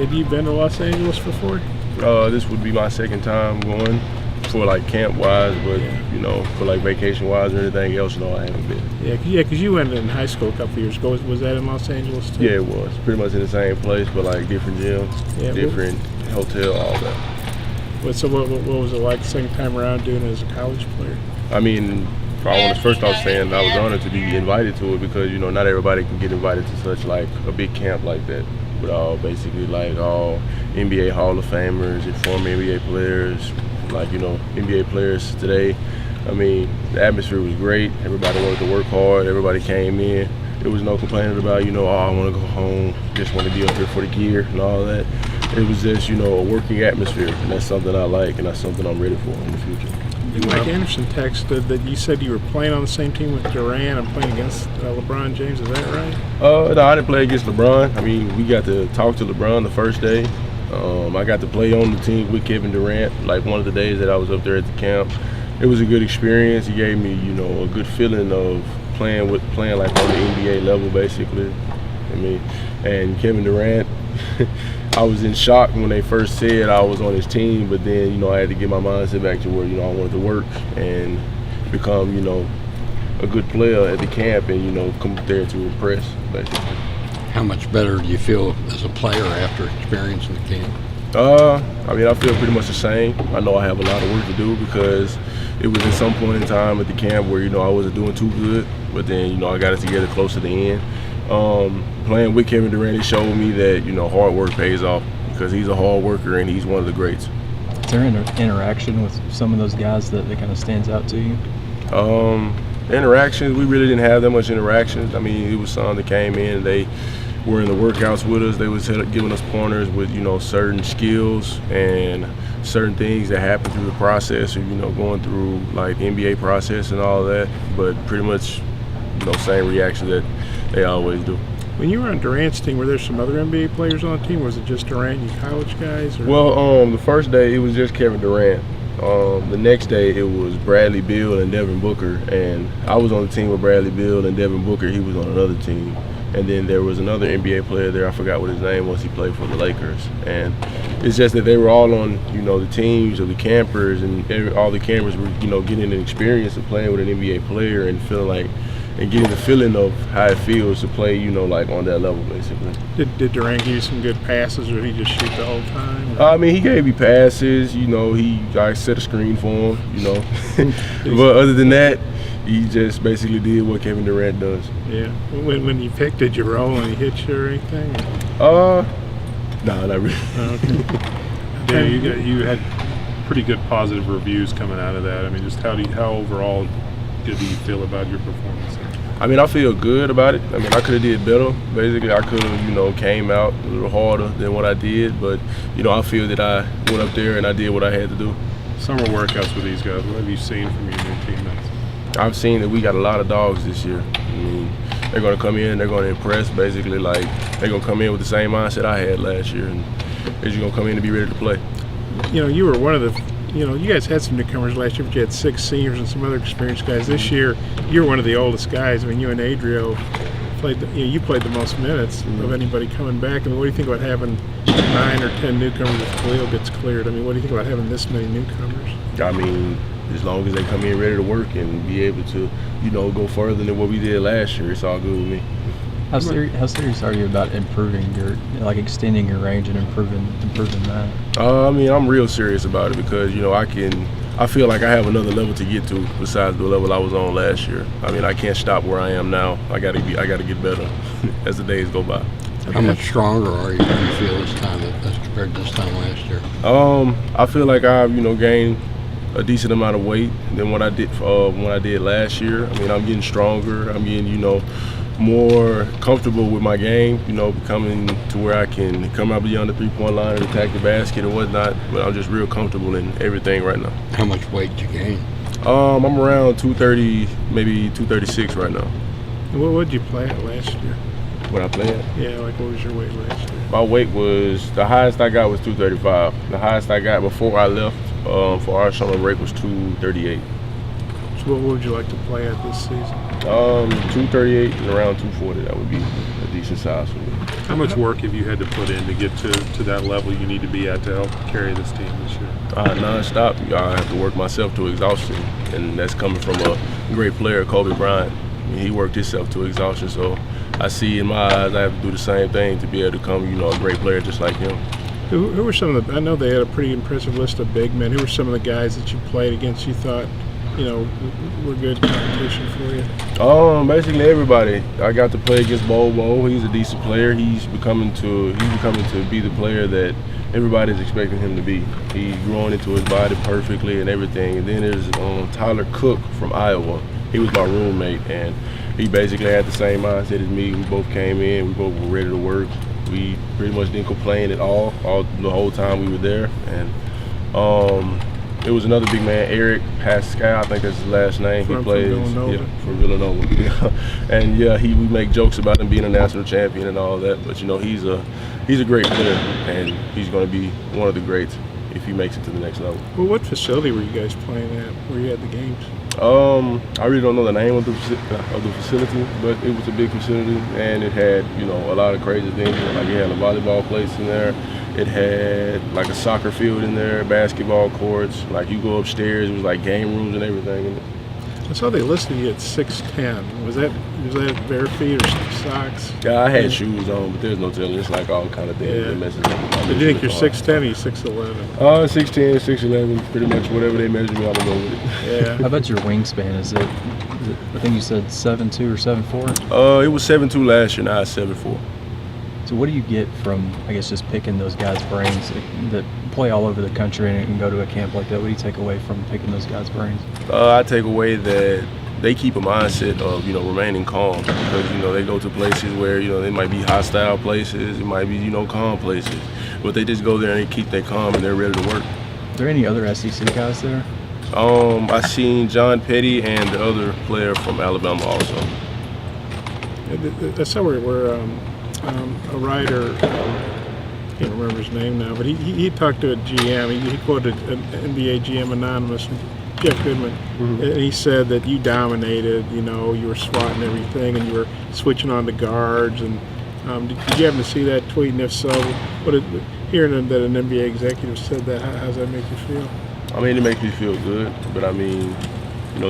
Had you been to Los Angeles before? This would be my second time going for like camp wise, but you know, for like vacation wise or anything else, no, I haven't been. Yeah, because you went in high school a couple years ago. Was that in Los Angeles too? Yeah, it was pretty much in the same place, but like different gyms, different hotel, all that. So what was it like the second time around doing it as a college player? I mean, first off saying I was honored to be invited to it because, you know, not everybody can get invited to such like a big camp like that with all basically like all NBA Hall of Famers and former NBA players, like, you know, NBA players today. I mean, the atmosphere was great. Everybody wanted to work hard. Everybody came in. There was no complaining about, you know, oh, I want to go home, just want to be up here for the gear and all that. It was just, you know, a working atmosphere, and that's something I like, and that's something I'm ready for in the future. Mike Anderson texted that you said you were playing on the same team with Durant and playing against LeBron James. Is that right? No, I didn't play against LeBron. I mean, we got to talk to LeBron the first day. I got to play on the team with Kevin Durant, like one of the days that I was up there at the camp. It was a good experience. He gave me, you know, a good feeling of playing like on the NBA level, basically. I mean, and Kevin Durant, I was in shock when they first said I was on his team, but then, you know, I had to get my mindset back to where, you know, I wanted to work and become, you know, a good player at the camp and, you know, come there to impress, basically. How much better do you feel as a player after experiencing the camp? I mean, I feel pretty much the same. I know I have a lot of work to do because it was at some point in time at the camp where, you know, I wasn't doing too good, but then, you know, I got it together close to the end. Playing with Kevin Durant, it showed me that, you know, hard work pays off because he's a hard worker and he's one of the greats. Is there interaction with some of those guys that kind of stands out to you? Interactions, we really didn't have that much interactions. I mean, it was some that came in, they were in the workouts with us. They was giving us pointers with, you know, certain skills and certain things that happen through the process or, you know, going through like NBA process and all that. But pretty much, you know, same reaction that they always do. When you were on Durant's team, were there some other NBA players on the team? Or was it just Durant and you college guys? Or? Well, the first day it was just Kevin Durant. The next day it was Bradley Beal and Devin Booker, and I was on the team with Bradley Beal and Devin Booker. He was on another team, and then there was another NBA player there. I forgot what his name was. He played for the Lakers, and it's just that they were all on, you know, the teams of the campers, and all the campers were, you know, getting an experience of playing with an NBA player and feeling like, and getting the feeling of how it feels to play, you know, like on that level, basically. Did Durant give you some good passes, or did he just shoot the whole time? I mean, he gave me passes, you know, I set a screen for him, you know. But other than that, he just basically did what Kevin Durant does. Yeah. When you picked, did you roll and he hit you or anything? No, not really. Yeah, you had pretty good positive reviews coming out of that. I mean, just how overall good do you feel about your performance? I mean, I feel good about it. I mean, I could have did better. Basically, I could have, you know, came out a little harder than what I did. But, you know, I feel that I went up there and I did what I had to do. Summer workouts with these guys, what have you seen from your new teammates? I've seen that we got a lot of dogs this year. I mean, they're going to come in, they're going to impress, basically. Like, they're going to come in with the same mindset I had last year. And they're just going to come in to be ready to play. You know, you were one of the, you know, you guys had some newcomers last year, but you had 6 seniors and some other experienced guys. This year, you're one of the oldest guys. I mean, you and Adrio played, you played the most minutes of anybody coming back. I mean, what do you think about having 9 or 10 newcomers if Khalil gets cleared? I mean, what do you think about having this many newcomers? I mean, as long as they come in ready to work and be able to, you know, go further than what we did last year, it's all good with me. How serious are you about improving your, like extending your range and improving that? I mean, I'm real serious about it because, you know, I feel like I have another level to get to besides the level I was on last year. I mean, I can't stop where I am now. I gotta get better as the days go by. How much stronger are you feel this time as compared to this time last year? I feel like I've, you know, gained a decent amount of weight than what I did last year. I mean, I'm getting stronger. I'm getting, you know, more comfortable with my game, you know, becoming to where I can come out beyond the three-point line and attack the basket or whatnot. But I'm just real comfortable in everything right now. How much weight did you gain? I'm around 230, maybe 236 right now. And what did you play at last year? What I played at? Yeah, like what was your weight last year? My weight was, the highest I got was 235. The highest I got before I left for our summer break was 238. So what would you like to play at this season? 238 and around 240, that would be a decent size for me. How much work have you had to put in to get to that level you need to be at to help carry this team this year? Non-stop. I have to work myself to exhaustion, and that's coming from a great player, Kobe Bryant. I mean, he worked himself to exhaustion, so I see in my eyes I have to do the same thing to be able to become, a great player just like him. Who were some of the? I know they had a pretty impressive list of big men. Who were some of the guys that you played against? You thought, were good competition for you? Basically everybody. I got to play against Bobo. He's a decent player. He's becoming to be the player that everybody's expecting him to be. He's growing into his body perfectly and everything. And then there's Tyler Cook from Iowa. He was my roommate, and he basically had the same mindset as me. We both came in. We both were ready to work. We pretty much didn't complain at all the whole time we were there. And it was another big man, Eric Pascal, I think that's his last name. He plays from Villanova. And we make jokes about him being a national champion and all that. But he's a great player, and he's going to be one of the greats if he makes it to the next level. Well, what facility were you guys playing at? Where you had the games? I really don't know the name of the facility, but it was a big facility, and it had a lot of crazy things. Like it had a volleyball place in there. It had like a soccer field in there, basketball courts. Like you go upstairs, it was like game rooms and everything in it. I saw they listed you at 6'10". Was that bare feet or socks? Yeah, I had shoes on, but there's no telling. It's like all kind of things that messes up. Did you think you're 6'10" or you 6'11"? 6'10", 6'11", pretty much whatever they measure me, I'm gonna go with it. Yeah. How about your wingspan? Is it I think you said 7'2" or 7'4"? It was 7'2" last year, now it's 7'4". So what do you get from, I guess, just picking those guys' brains that play all over the country and can go to a camp like that? What do you take away from picking those guys' brains? I take away that they keep a mindset of, remaining calm, because, they go to places where, they might be hostile places, it might be, calm places, but they just go there and they keep their calm and they're ready to work. Are there any other SEC guys there? I seen John Petty and the other player from Alabama also. That's where a writer, I can't remember his name now, but he talked to a GM. He quoted an NBA GM Anonymous, Jeff Goodman, and he said that you dominated. You were swatting everything, and you were switching on the guards. And did you happen to see that tweet? And if so, hearing that an NBA executive said that, how does that make you feel? I mean, it makes me feel good, but I mean,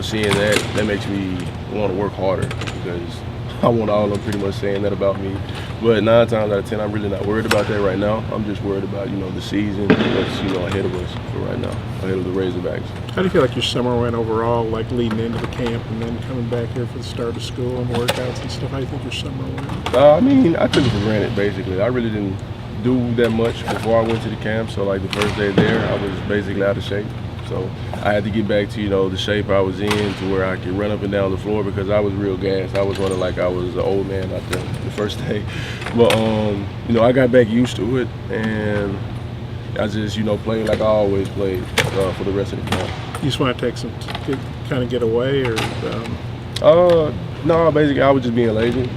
seeing that makes me want to work harder, because I want all of them pretty much saying that about me. But 9 times out of 10, I'm really not worried about that right now. I'm just worried about, the season that's, ahead of us for right now, ahead of the Razorbacks. How do you feel like your summer went overall, like leading into the camp and then coming back here for the start of school and workouts and stuff? How do you think your summer went? I mean, I took it for granted, basically. I really didn't do that much before I went to the camp. So, like, the first day there, I was basically out of shape. So I had to get back to, the shape I was in, to where I could run up and down the floor, because I was real gassed. I was running like I was an old man out there the first day. But, I got back used to it, and I just, played like I always played for the rest of the camp. You just want to take kind of get away, or? No, basically I was just being lazy.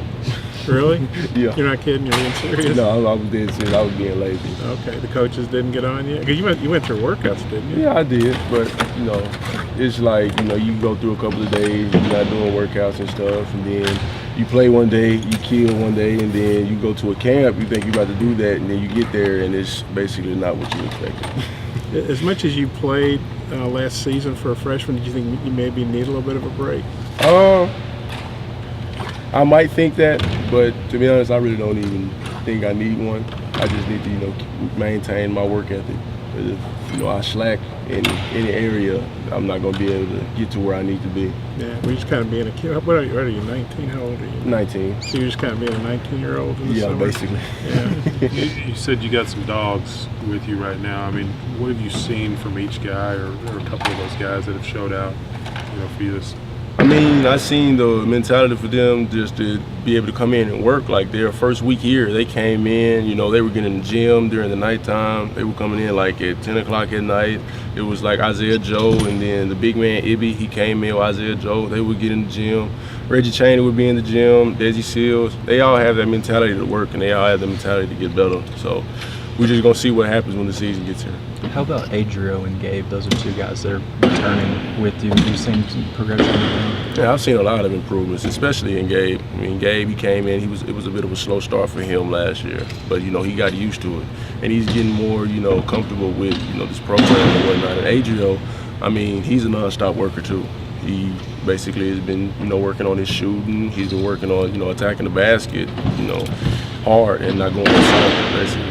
Really? Yeah. You're not kidding? You're being serious? No, I was dead serious. I was being lazy. Okay. The coaches didn't get on you? Because you went through workouts, didn't you? Yeah, I did. But, it's like, you go through a couple of days, you're not doing workouts and stuff, and then you play one day, you kill one day, and then you go to a camp, you think you're about to do that, and then you get there, and it's basically not what you expected. As much as you played last season for a freshman, did you think you maybe need a little bit of a break? I might think that, but to be honest, I really don't even think I need one. I just need to, maintain my work ethic. If, I slack in any area, I'm not going to be able to get to where I need to be. Yeah, we're just kind of being a kid. What are you, 19? How old are you? 19. So you're just kind of being a 19-year-old in the summer? Basically. Yeah. You said you got some dogs with you right now. I mean, what have you seen from each guy or a couple of those guys that have showed out, for you this? I mean, I seen the mentality for them just to be able to come in and work. Like their first week here, they came in, they were getting in the gym during the nighttime. They were coming in like at 10 o'clock at night. It was like Isaiah Joe, and then the big man, Ibby, he came in with Isaiah Joe. They would get in the gym. Reggie Chaney would be in the gym, Desi Seals. They all have that mentality to work, and they all have the mentality to get better. So we're just gonna see what happens when the season gets here. How about Adrio and Gabe? Those are two guys that are returning with you. You've seen some progression with them? Yeah, I've seen a lot of improvements, especially in Gabe. I mean, Gabe, he came in, it was a bit of a slow start for him last year, but he got used to it, and he's getting more comfortable with this program and whatnot. And Adrio, I mean, he's a nonstop worker too. He basically has been working on his shooting. He's been working on attacking the basket, hard and not going inside basically.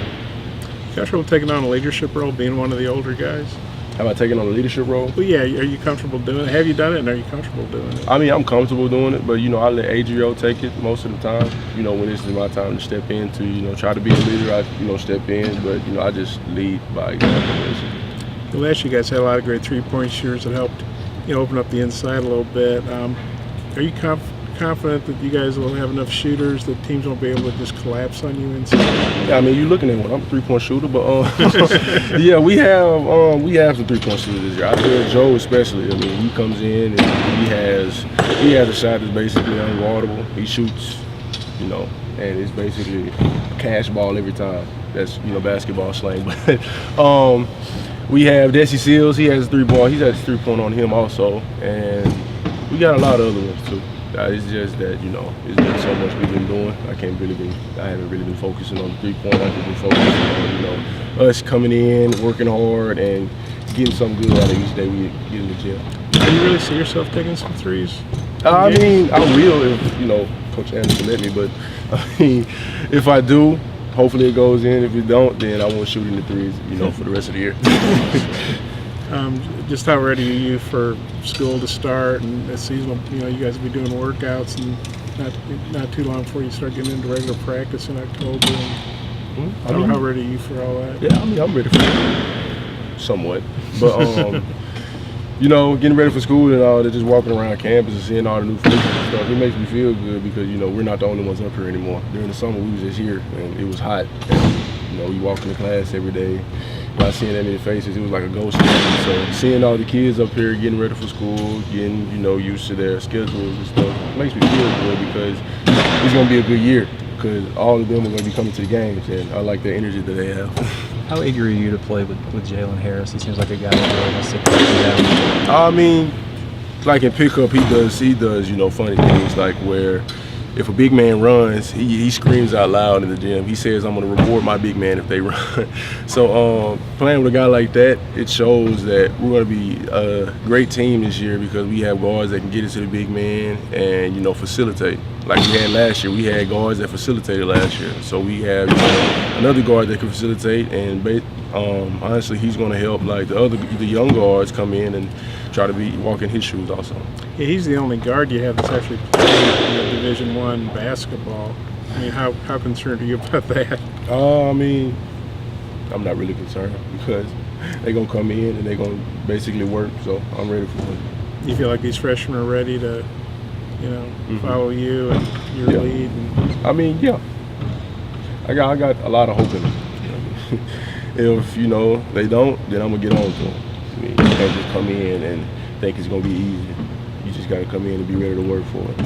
You comfortable taking on a leadership role, being one of the older guys? How about taking on a leadership role? Well, yeah. Are you comfortable doing it? Have you done it, and are you comfortable doing it? I mean, I'm comfortable doing it, but I let Adrio take it most of the time. When this is my time to step in to try to be a leader, I step in, but I just lead by example. Basically. The last year, you guys had a lot of great three-point shooters that helped open up the inside a little bit. Are you confident that you guys will have enough shooters that teams won't be able to just collapse on you inside? Yeah, I mean, you're looking at one. I'm a three-point shooter, but yeah, we have some three-point shooters this year. I feel Joe especially. I mean, he comes in and he has a shot that's basically unguardable. He shoots, and it's basically a cash ball every time. That's basketball slang, but we have Desi Seals. He has a three-point. He's had a three-point on him also, and we got a lot of other ones too. It's just that it's been so much we've been doing. I haven't really been focusing on the three-point. I've just been focusing on us coming in, working hard, and getting something good out of each day we get in the gym. Do you really see yourself taking some threes? I mean, I will if Coach Anderson let me. But I mean, if I do, hopefully it goes in. If it don't, then I won't shoot in the threes, for the rest of the year. Just how ready are you for school to start and the seasonal? You guys will be doing workouts, and not too long before you start getting into regular practice in October. And how ready are you for all that? Yeah, I mean, I'm ready for it, somewhat. But getting ready for school and all that, just walking around campus and seeing all the new faces and stuff, it makes me feel good because we're not the only ones up here anymore. During the summer, we was just here and it was hot. And, we walked into class every day. By seeing that many faces, it was like a ghost town. So seeing all the kids up here getting ready for school, getting used to their schedules and stuff, makes me feel good because it's gonna be a good year because all of them are gonna be coming to the games, and I like the energy that they have. How eager are you to play with Jalen Harris? He seems like a guy that really wants to put him down. I mean, like in pickup, he does funny things like where if a big man runs, he screams out loud in the gym. He says, I'm going to reward my big man if they run. So playing with a guy like that, it shows that we're going to be a great team this year because we have guards that can get into the big man and, facilitate. Like we had last year, we had guards that facilitated last year. So we have another guard that can facilitate, and honestly, he's going to help like the young guards come in and try to walk in his shoes also. Yeah, he's the only guard you have that's actually playing Division I basketball. I mean, how concerned are you about that? I mean, I'm not really concerned because they're going to come in and they're going to basically work, so I'm ready for it. You feel like these freshmen are ready to, follow you and your lead? I mean, yeah. I got a lot of hope in them. If, they don't, then I'm going to get on to them. I mean, you can't just come in and think it's going to be easy. You just got to come in and be ready to work for it.